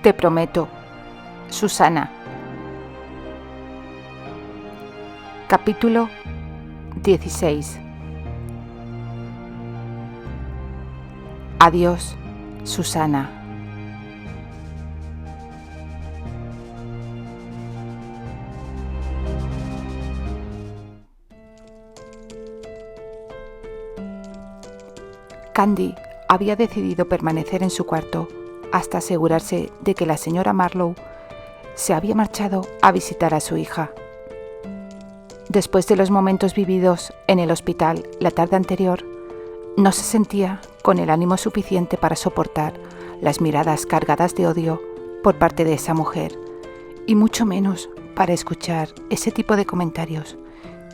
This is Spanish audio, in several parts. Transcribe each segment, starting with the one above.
Te prometo. Susana. Capítulo 16. Adiós, Susana. Candy había decidido permanecer en su cuarto hasta asegurarse de que la señora Marlowe se había marchado a visitar a su hija. Después de los momentos vividos en el hospital la tarde anterior, no se sentía con el ánimo suficiente para soportar las miradas cargadas de odio por parte de esa mujer, y mucho menos para escuchar ese tipo de comentarios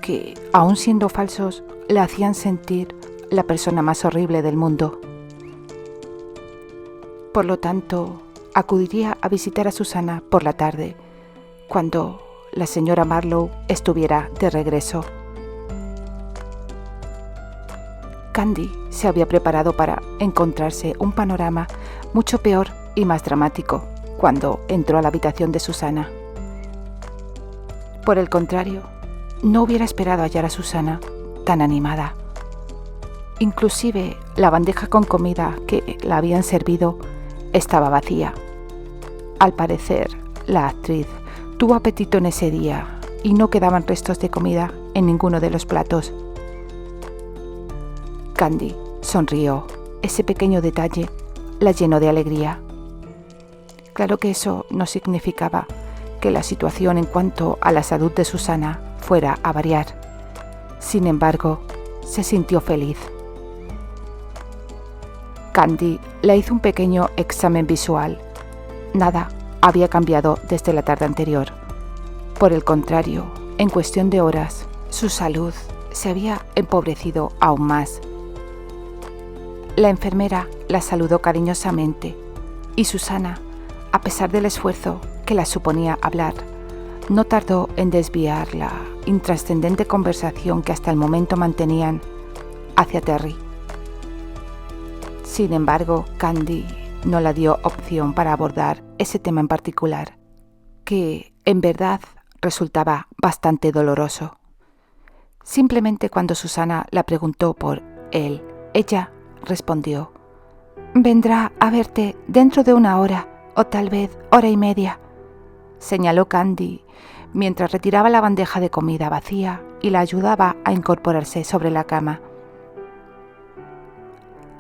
que, aun siendo falsos, la hacían sentir la persona más horrible del mundo. Por lo tanto, acudiría a visitar a Susana por la tarde, cuando la señora Marlowe estuviera de regreso. Candy se había preparado para encontrarse un panorama mucho peor y más dramático cuando entró a la habitación de Susana. Por el contrario, no hubiera esperado hallar a Susana tan animada. Inclusive la bandeja con comida que la habían servido estaba vacía. Al parecer, la actriz tuvo apetito en ese día y no quedaban restos de comida en ninguno de los platos. Candy sonrió. Ese pequeño detalle la llenó de alegría. Claro que eso no significaba que la situación en cuanto a la salud de Susana fuera a variar. Sin embargo, se sintió feliz. Candy le hizo un pequeño examen visual. Nada había cambiado desde la tarde anterior. Por el contrario, en cuestión de horas, su salud se había empobrecido aún más. La enfermera la saludó cariñosamente y Susana, a pesar del esfuerzo que la suponía hablar, no tardó en desviar la intrascendente conversación que hasta el momento mantenían hacia Terry. Sin embargo, Candy no le dio opción para abordar ese tema en particular, que en verdad resultaba bastante doloroso. Simplemente cuando Susana la preguntó por él, ella respondió: «Vendrá a verte dentro de 1 hora o tal vez 1:30», señaló Candy mientras retiraba la bandeja de comida vacía y la ayudaba a incorporarse sobre la cama.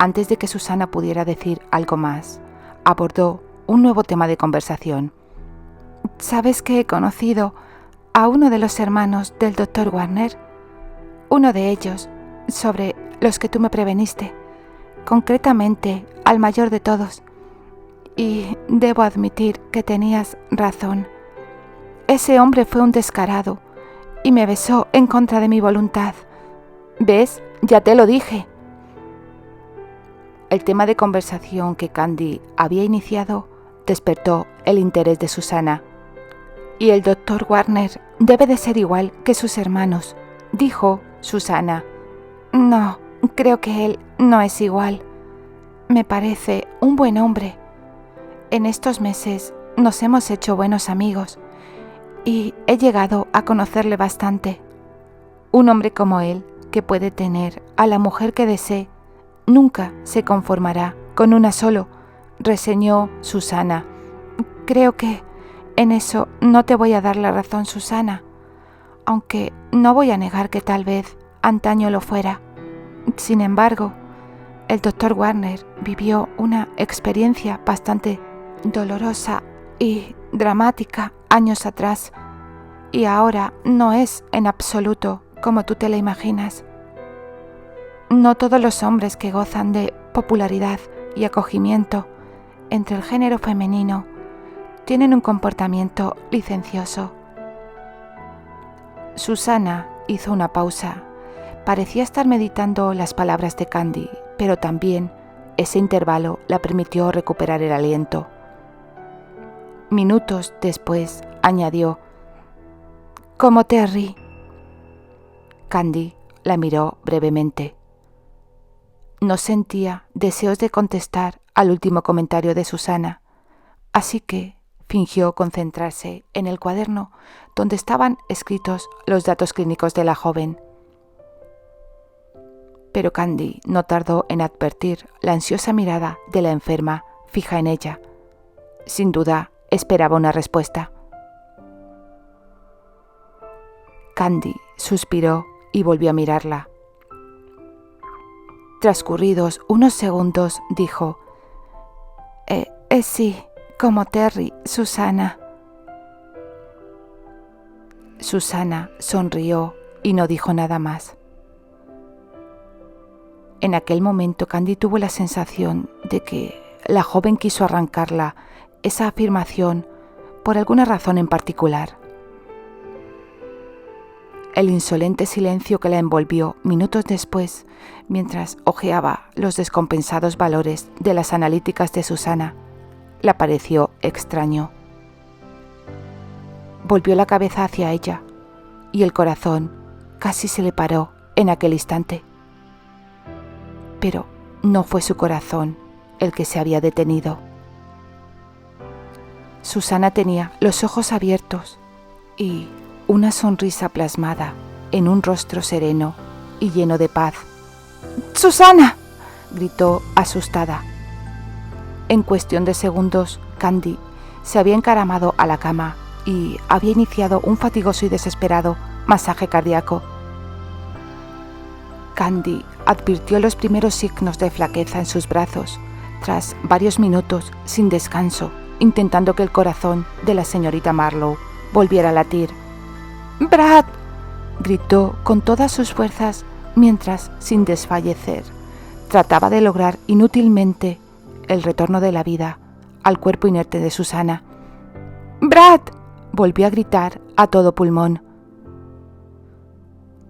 Antes de que Susana pudiera decir algo más, abordó un nuevo tema de conversación. «¿Sabes que he conocido a uno de los hermanos del Dr. Warner? Uno de ellos, sobre los que tú me preveniste, concretamente al mayor de todos. Y debo admitir que tenías razón. Ese hombre fue un descarado y me besó en contra de mi voluntad. ¿Ves? Ya te lo dije». El tema de conversación que Candy había iniciado despertó el interés de Susana. «Y el Dr. Warner debe de ser igual que sus hermanos», dijo Susana. «No, creo que él no es igual. Me parece un buen hombre. En estos meses nos hemos hecho buenos amigos y he llegado a conocerle bastante. Un hombre como él, que puede tener a la mujer que desee, nunca se conformará con una solo», reseñó Susana. «Creo que en eso no te voy a dar la razón, Susana, aunque no voy a negar que tal vez antaño lo fuera. Sin embargo, el Dr. Warner vivió una experiencia bastante dolorosa y dramática años atrás, y ahora no es en absoluto como tú te la imaginas. No todos los hombres que gozan de popularidad y acogimiento entre el género femenino tienen un comportamiento licencioso». Susana hizo una pausa. Parecía estar meditando las palabras de Candy, pero también ese intervalo la permitió recuperar el aliento. Minutos después añadió: «Como Terry». Candy la miró brevemente. No sentía deseos de contestar al último comentario de Susana, así que fingió concentrarse en el cuaderno donde estaban escritos los datos clínicos de la joven. Pero Candy no tardó en advertir la ansiosa mirada de la enferma fija en ella. Sin duda, esperaba una respuesta. Candy suspiró y volvió a mirarla. Transcurridos unos segundos, dijo: sí, como Terry, Susana. Susana sonrió y no dijo nada más. En aquel momento Candy tuvo la sensación de que la joven quiso arrancarla esa afirmación por alguna razón en particular. El insolente silencio que la envolvió minutos después, mientras hojeaba los descompensados valores de las analíticas de Susana, le pareció extraño. Volvió la cabeza hacia ella y el corazón casi se le paró en aquel instante. Pero no fue su corazón el que se había detenido. Susana tenía los ojos abiertos y una sonrisa plasmada en un rostro sereno y lleno de paz. ¡Susana!, gritó asustada. En cuestión de segundos, Candy se había encaramado a la cama y había iniciado un fatigoso y desesperado masaje cardíaco. Candy advirtió los primeros signos de flaqueza en sus brazos, tras varios minutos sin descanso, intentando que el corazón de la señorita Marlowe volviera a latir. «¡Brad!», gritó con todas sus fuerzas mientras, sin desfallecer, trataba de lograr inútilmente el retorno de la vida al cuerpo inerte de Susana. «¡Brad!», volvió a gritar a todo pulmón.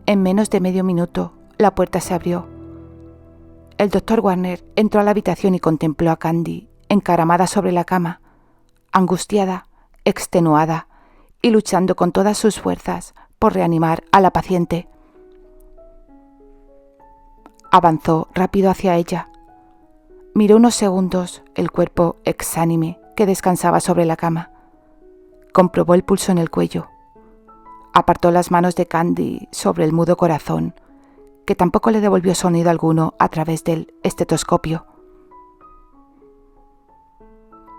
En menos de medio minuto, la puerta se abrió. El doctor Warner entró a la habitación y contempló a Candy encaramada sobre la cama, angustiada, extenuada y luchando con todas sus fuerzas por reanimar a la paciente. Avanzó rápido hacia ella. Miró unos segundos el cuerpo exánime que descansaba sobre la cama. Comprobó el pulso en el cuello. Apartó las manos de Candy sobre el mudo corazón, que tampoco le devolvió sonido alguno a través del estetoscopio.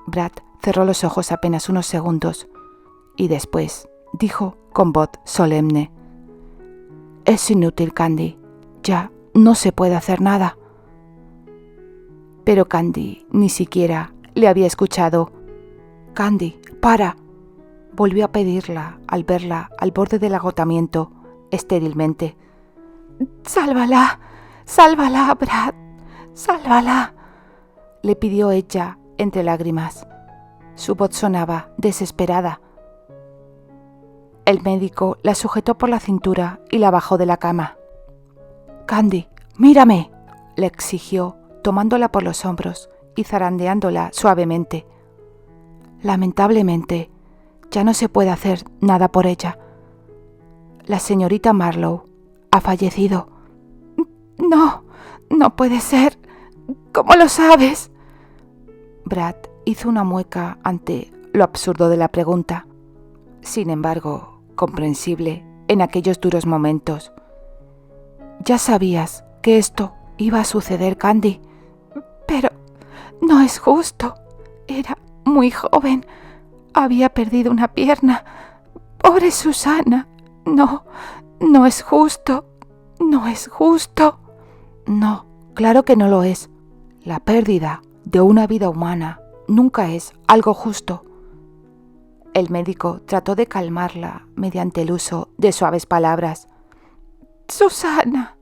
Brad cerró los ojos apenas unos segundos y después dijo con voz solemne: «Es inútil, Candy. Ya no se puede hacer nada». Pero Candy ni siquiera le había escuchado. «Candy, para», volvió a pedirla al verla al borde del agotamiento, estérilmente. «Sálvala, sálvala, Brad, sálvala», le pidió ella entre lágrimas. Su voz sonaba desesperada. El médico la sujetó por la cintura y la bajó de la cama. «Candy, mírame», le exigió, tomándola por los hombros y zarandeándola suavemente. «Lamentablemente, ya no se puede hacer nada por ella. La señorita Marlowe ha fallecido». «No, no puede ser. ¿Cómo lo sabes?». Brad hizo una mueca ante lo absurdo de la pregunta. Sin embargo, comprensible en aquellos duros momentos. «Ya sabías que esto iba a suceder, Candy». «Pero no es justo. Era muy joven. Había perdido una pierna. Pobre Susana. No, no es justo. No es justo». «No, claro que no lo es. La pérdida de una vida humana nunca es algo justo». El médico trató de calmarla mediante el uso de suaves palabras. «Susana»,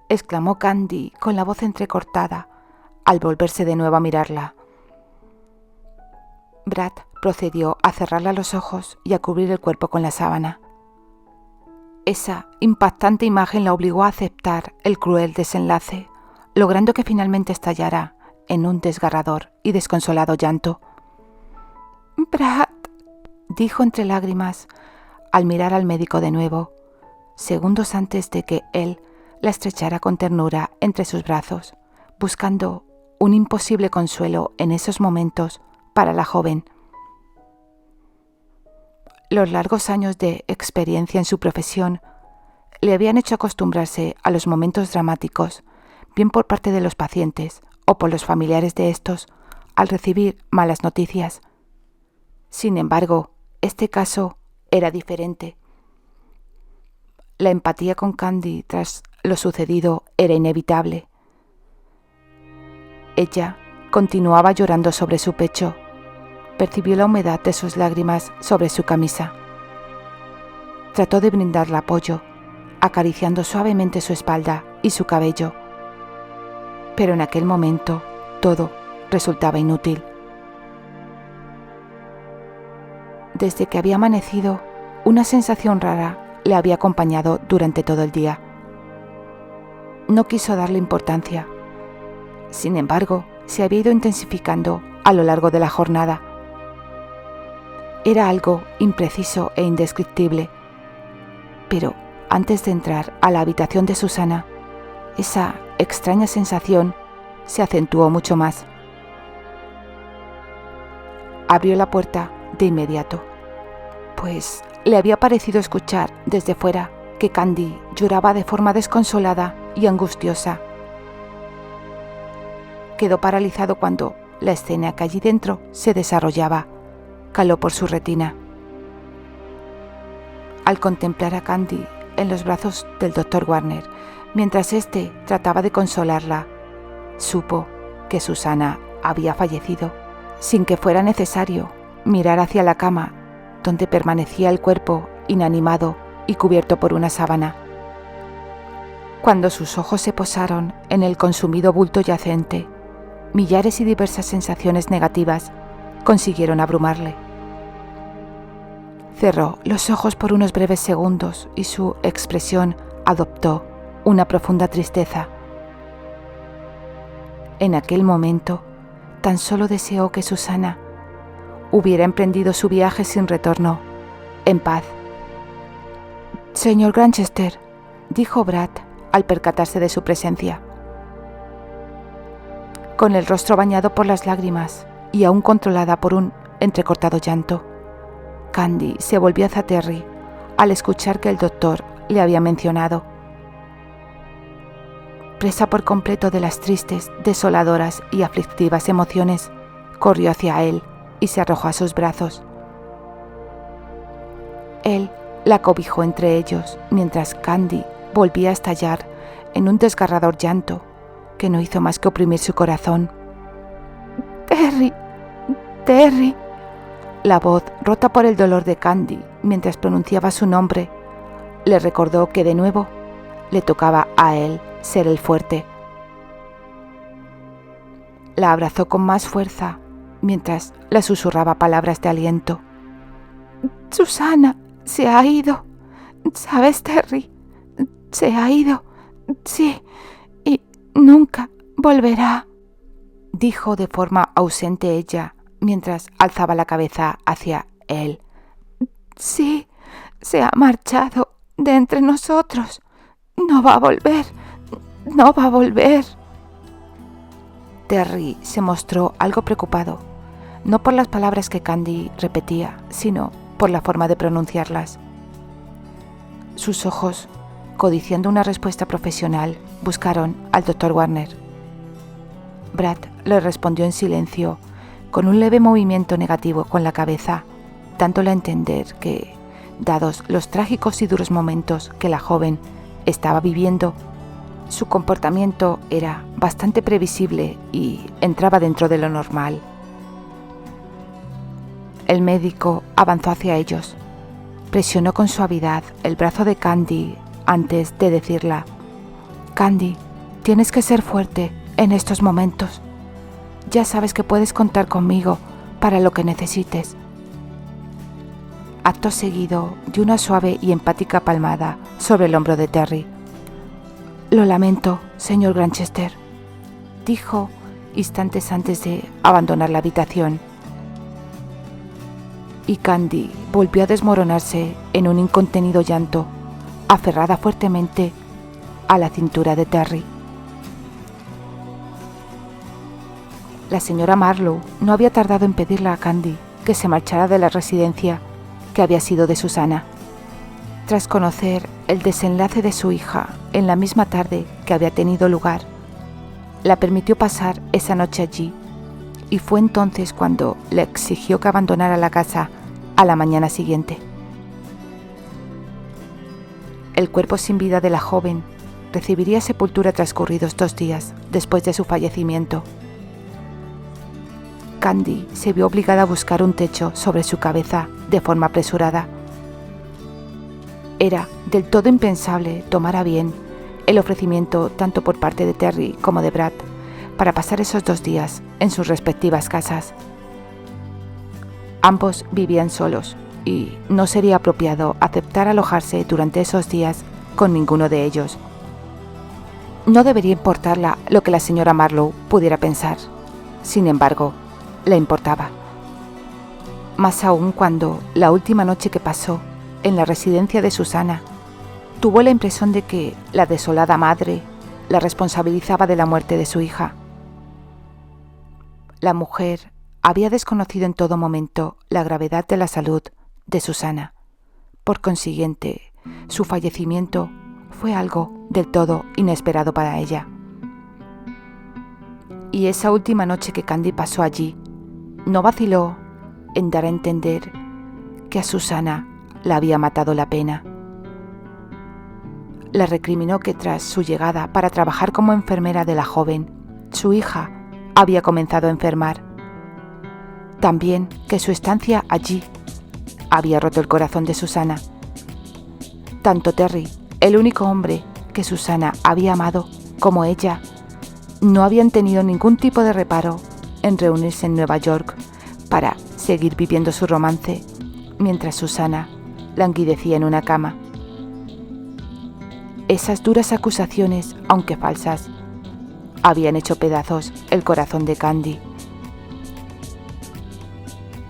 exclamó Candy con la voz entrecortada, al volverse de nuevo a mirarla. Brad procedió a cerrarle los ojos y a cubrir el cuerpo con la sábana. Esa impactante imagen la obligó a aceptar el cruel desenlace, logrando que finalmente estallara en un desgarrador y desconsolado llanto. «Brad», dijo entre lágrimas al mirar al médico de nuevo, segundos antes de que él la estrechara con ternura entre sus brazos, buscando un imposible consuelo en esos momentos para la joven. Los largos años de experiencia en su profesión le habían hecho acostumbrarse a los momentos dramáticos, bien por parte de los pacientes o por los familiares de estos, al recibir malas noticias. Sin embargo, este caso era diferente. La empatía con Candy tras lo sucedido era inevitable. Ella continuaba llorando sobre su pecho. Percibió la humedad de sus lágrimas sobre su camisa. Trató de brindarle apoyo, acariciando suavemente su espalda y su cabello. Pero en aquel momento todo resultaba inútil. Desde que había amanecido, una sensación rara le había acompañado durante todo el día. No quiso darle importancia. Sin embargo, se había ido intensificando a lo largo de la jornada. Era algo impreciso e indescriptible. Pero antes de entrar a la habitación de Susana, esa extraña sensación se acentuó mucho más. Abrió la puerta de inmediato, pues le había parecido escuchar desde fuera que Candy lloraba de forma desconsolada y angustiosa. Quedó paralizado cuando la escena que allí dentro se desarrollaba caló por su retina. Al contemplar a Candy en los brazos del Dr. Warner, mientras éste trataba de consolarla, supo que Susana había fallecido, sin que fuera necesario mirar hacia la cama, donde permanecía el cuerpo inanimado y cubierto por una sábana. Cuando sus ojos se posaron en el consumido bulto yacente, millares y diversas sensaciones negativas consiguieron abrumarle. Cerró los ojos por unos breves segundos y su expresión adoptó una profunda tristeza. En aquel momento, tan solo deseó que Susana hubiera emprendido su viaje sin retorno, en paz. «Señor Granchester», dijo Brad al percatarse de su presencia. Con el rostro bañado por las lágrimas y aún controlada por un entrecortado llanto, Candy se volvió hacia Terry al escuchar que el doctor le había mencionado. Presa por completo de las tristes, desoladoras y aflictivas emociones, corrió hacia él y se arrojó a sus brazos. Él la cobijó entre ellos mientras Candy volvía a estallar en un desgarrador llanto que no hizo más que oprimir su corazón. «Terry, Terry». La voz, rota por el dolor de Candy mientras pronunciaba su nombre, le recordó que de nuevo le tocaba a él ser el fuerte. La abrazó con más fuerza mientras le susurraba palabras de aliento. «Susana se ha ido. ¿Sabes, Terry? Se ha ido. Sí, y nunca volverá», dijo de forma ausente ella mientras alzaba la cabeza hacia él. «Sí, se ha marchado de entre nosotros. No va a volver. No va a volver». Terry se mostró algo preocupado, no por las palabras que Candy repetía, sino por la forma de pronunciarlas. Sus ojos, codiciando una respuesta profesional, buscaron al Dr. Warner. Brad le respondió en silencio, con un leve movimiento negativo con la cabeza, dándole a entender que, dados los trágicos y duros momentos que la joven estaba viviendo, su comportamiento era bastante previsible y entraba dentro de lo normal. El médico avanzó hacia ellos, presionó con suavidad el brazo de Candy antes de decirla: «Candy, tienes que ser fuerte en estos momentos. Ya sabes que puedes contar conmigo para lo que necesites». Acto seguido dio una suave y empática palmada sobre el hombro de Terry. «Lo lamento, señor Granchester», dijo instantes antes de abandonar la habitación. Y Candy volvió a desmoronarse en un incontenido llanto, aferrada fuertemente a la cintura de Terry. La señora Marlowe no había tardado en pedirle a Candy que se marchara de la residencia que había sido de Susana. Tras conocer el desenlace de su hija en la misma tarde que había tenido lugar, la permitió pasar esa noche allí, y fue entonces cuando le exigió que abandonara la casa a la mañana siguiente. El cuerpo sin vida de la joven recibiría sepultura transcurridos 2 días después de su fallecimiento. Candy se vio obligada a buscar un techo sobre su cabeza de forma apresurada. Era del todo impensable tomar a bien el ofrecimiento tanto por parte de Terry como de Brad para pasar esos 2 días en sus respectivas casas. Ambos vivían solos y no sería apropiado aceptar alojarse durante esos días con ninguno de ellos. No debería importarla lo que la señora Marlowe pudiera pensar. Sin embargo, le importaba. Más aún cuando, la última noche que pasó en la residencia de Susana, tuvo la impresión de que la desolada madre la responsabilizaba de la muerte de su hija. La mujer había desconocido en todo momento la gravedad de la salud de Susana. Por consiguiente, su fallecimiento fue algo del todo inesperado para ella. Y esa última noche que Candy pasó allí, no vaciló en dar a entender que a Susana la había matado la pena. Le recriminó que tras su llegada para trabajar como enfermera de la joven, su hija había comenzado a enfermar. También que su estancia allí había roto el corazón de Susana. Tanto Terry, el único hombre que Susana había amado, como ella, no habían tenido ningún tipo de reparo en reunirse en Nueva York para seguir viviendo su romance, mientras Susana languidecía en una cama. Esas duras acusaciones, aunque falsas, habían hecho pedazos el corazón de Candy.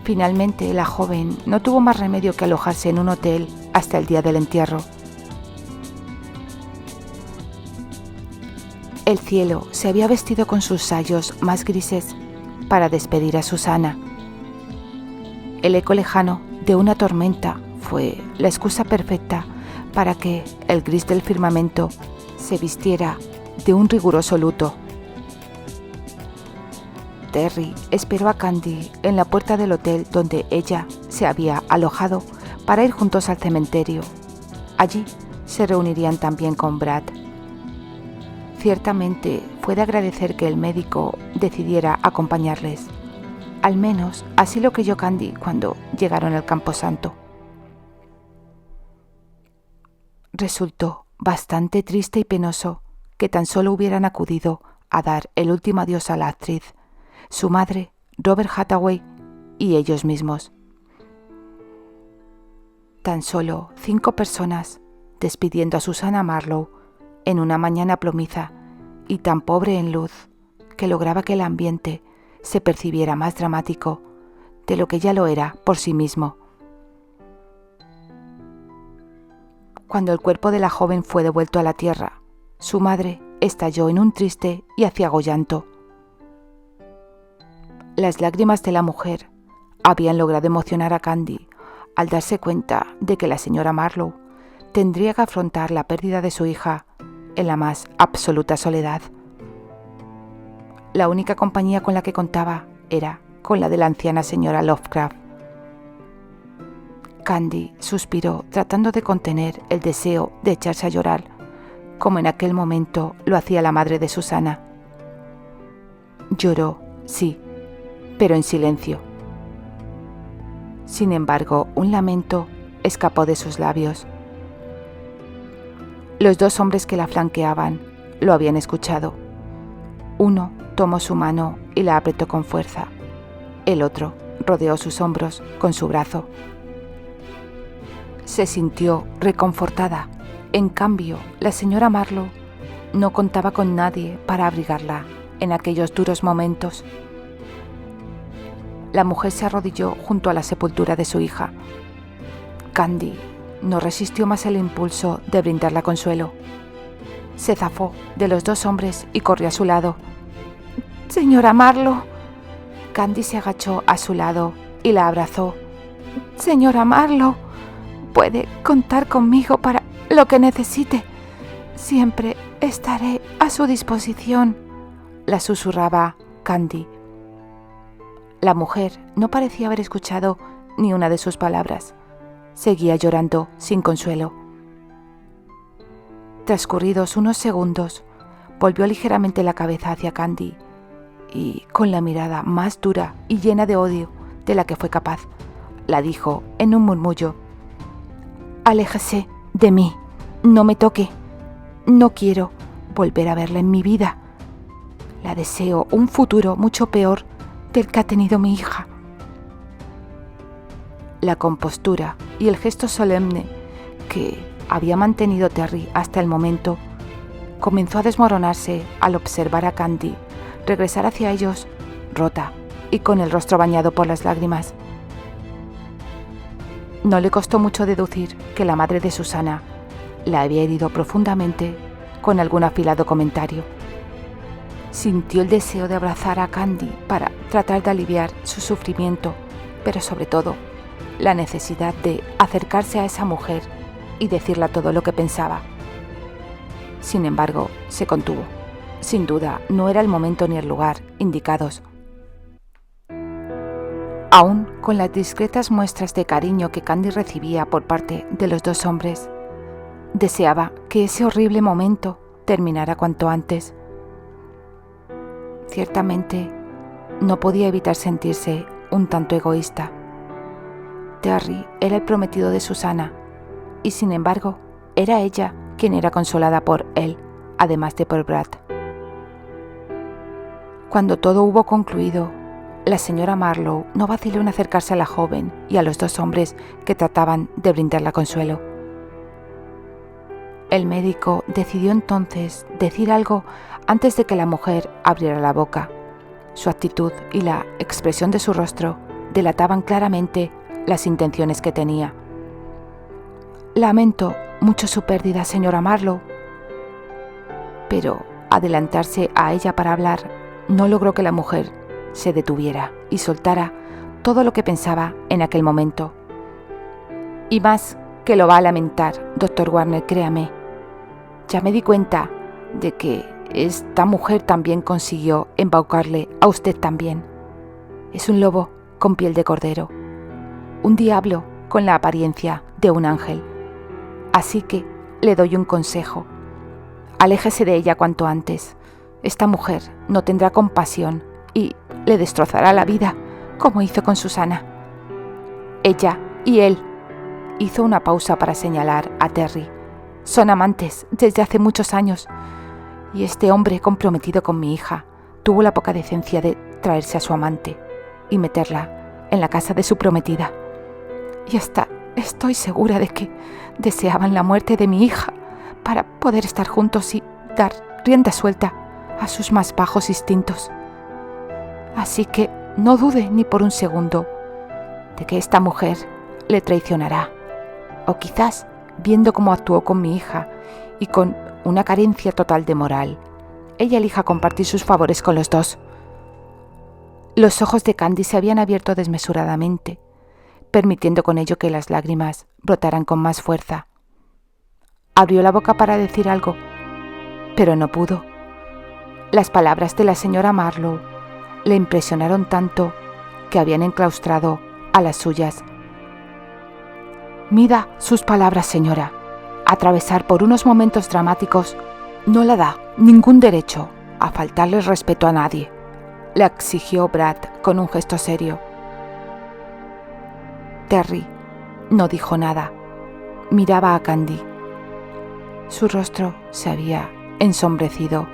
Finalmente, la joven no tuvo más remedio que alojarse en un hotel hasta el día del entierro. El cielo se había vestido con sus sayos más grises para despedir a Susana. El eco lejano de una tormenta fue la excusa perfecta para que el gris del firmamento se vistiera de un riguroso luto. Terry esperó a Candy en la puerta del hotel donde ella se había alojado para ir juntos al cementerio. Allí se reunirían también con Brad. Ciertamente fue de agradecer que el médico decidiera acompañarles. Al menos así lo creyó Candy cuando llegaron al camposanto. Resultó bastante triste y penoso que tan solo hubieran acudido a dar el último adiós a la actriz, su madre, Robert Hathaway y ellos mismos. Tan solo 5 personas despidiendo a Susana Marlowe en una mañana plomiza y tan pobre en luz que lograba que el ambiente se percibiera más dramático de lo que ya lo era por sí mismo. Cuando el cuerpo de la joven fue devuelto a la tierra, su madre estalló en un triste y aciago llanto. Las lágrimas de la mujer habían logrado emocionar a Candy al darse cuenta de que la señora Marlowe tendría que afrontar la pérdida de su hija en la más absoluta soledad. La única compañía con la que contaba era con la de la anciana señora Lovecraft. Candy suspiró tratando de contener el deseo de echarse a llorar, como en aquel momento lo hacía la madre de Susana. Lloró, sí, pero en silencio. Sin embargo, un lamento escapó de sus labios. Los 2 hombres que la flanqueaban lo habían escuchado. Uno tomó su mano y la apretó con fuerza. El otro rodeó sus hombros con su brazo. Se sintió reconfortada. En cambio, la señora Marlowe no contaba con nadie para abrigarla en aquellos duros momentos. La mujer se arrodilló junto a la sepultura de su hija. Candy no resistió más el impulso de brindarle consuelo. Se zafó de los 2 hombres y corrió a su lado. «Señora Marlowe». Candy se agachó a su lado y la abrazó, Señora Marlowe, puede contar conmigo para lo que necesite. Siempre estaré a su disposición, la susurraba Candy. La mujer no parecía haber escuchado ni una de sus palabras. Seguía llorando sin consuelo. Transcurridos unos segundos, volvió ligeramente la cabeza hacia Candy y, con la mirada más dura y llena de odio de la que fue capaz, la dijo en un murmullo: «Aléjese de mí, no me toque. No quiero volver a verla en mi vida. La deseo un futuro mucho peor del que ha tenido mi hija». La compostura y el gesto solemne que había mantenido Terry hasta el momento comenzó a desmoronarse al observar a Candy regresar hacia ellos, rota y con el rostro bañado por las lágrimas. No le costó mucho deducir que la madre de Susana la había herido profundamente con algún afilado comentario. Sintió el deseo de abrazar a Candy para tratar de aliviar su sufrimiento, pero sobre todo la necesidad de acercarse a esa mujer y decirle todo lo que pensaba. Sin embargo, se contuvo. Sin duda, no era el momento ni el lugar indicados. Aún con las discretas muestras de cariño que Candy recibía por parte de los dos hombres, deseaba que ese horrible momento terminara cuanto antes. Ciertamente, no podía evitar sentirse un tanto egoísta. Terry era el prometido de Susana, y sin embargo, era ella quien era consolada por él, además de por Brad. Cuando todo hubo concluido, la señora Marlowe no vaciló en acercarse a la joven y a los dos hombres que trataban de brindarle consuelo. El médico decidió entonces decir algo antes de que la mujer abriera la boca. Su actitud y la expresión de su rostro delataban claramente las intenciones que tenía. «Lamento mucho su pérdida, señora Marlowe». Pero adelantarse a ella para hablar no logró que la mujer se detuviera y soltara todo lo que pensaba en aquel momento. «Y más que lo va a lamentar, doctor Warner, créame. Ya me di cuenta de que esta mujer también consiguió embaucarle a usted también. Es un lobo con piel de cordero, un diablo con la apariencia de un ángel. Así que le doy un consejo. Aléjese de ella cuanto antes. Esta mujer no tendrá compasión y le destrozará la vida, como hizo con Susana». Ella y él. Hizo una pausa para señalar a Terry. «Son amantes desde hace muchos años, y este hombre comprometido con mi hija tuvo la poca decencia de traerse a su amante y meterla en la casa de su prometida. Y hasta estoy segura de que deseaban la muerte de mi hija para poder estar juntos y dar rienda suelta a sus más bajos instintos. Así que no dude ni por un segundo de que esta mujer le traicionará, o quizás, viendo cómo actuó con mi hija y con una carencia total de moral, ella elija compartir sus favores con los dos». Los ojos de Candy se habían abierto desmesuradamente, permitiendo con ello que las lágrimas brotaran con más fuerza. Abrió la boca para decir algo, pero no pudo. Las palabras de la señora Marlowe le impresionaron tanto que habían enclaustrado a las suyas. «Mida sus palabras, señora. Atravesar por unos momentos dramáticos no le da ningún derecho a faltarle respeto a nadie», le exigió Brad con un gesto serio. Terry no dijo nada. Miraba a Candy. Su rostro se había ensombrecido.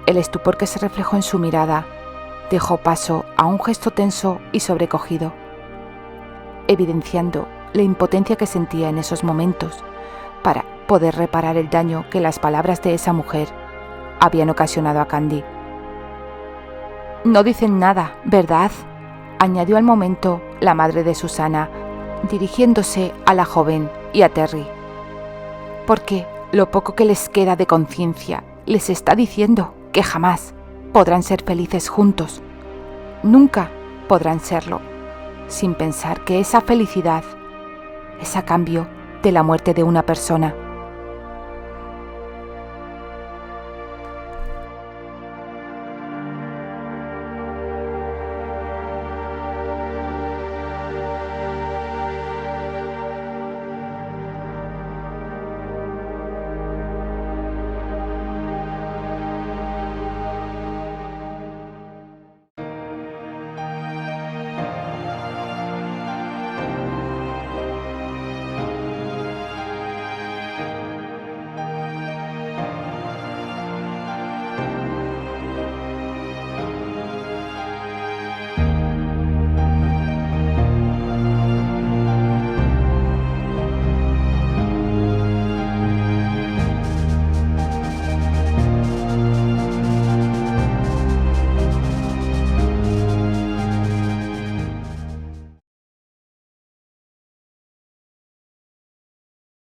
El estupor que se reflejó en su mirada dejó paso a un gesto tenso y sobrecogido, evidenciando la impotencia que sentía en esos momentos para poder reparar el daño que las palabras de esa mujer habían ocasionado a Candy. «No dicen nada, ¿verdad?», añadió al momento la madre de Susana, dirigiéndose a la joven y a Terry. «Porque lo poco que les queda de conciencia les está diciendo que jamás podrán ser felices juntos. Nunca podrán serlo. sin pensar que esa felicidad es a cambio de la muerte de una persona.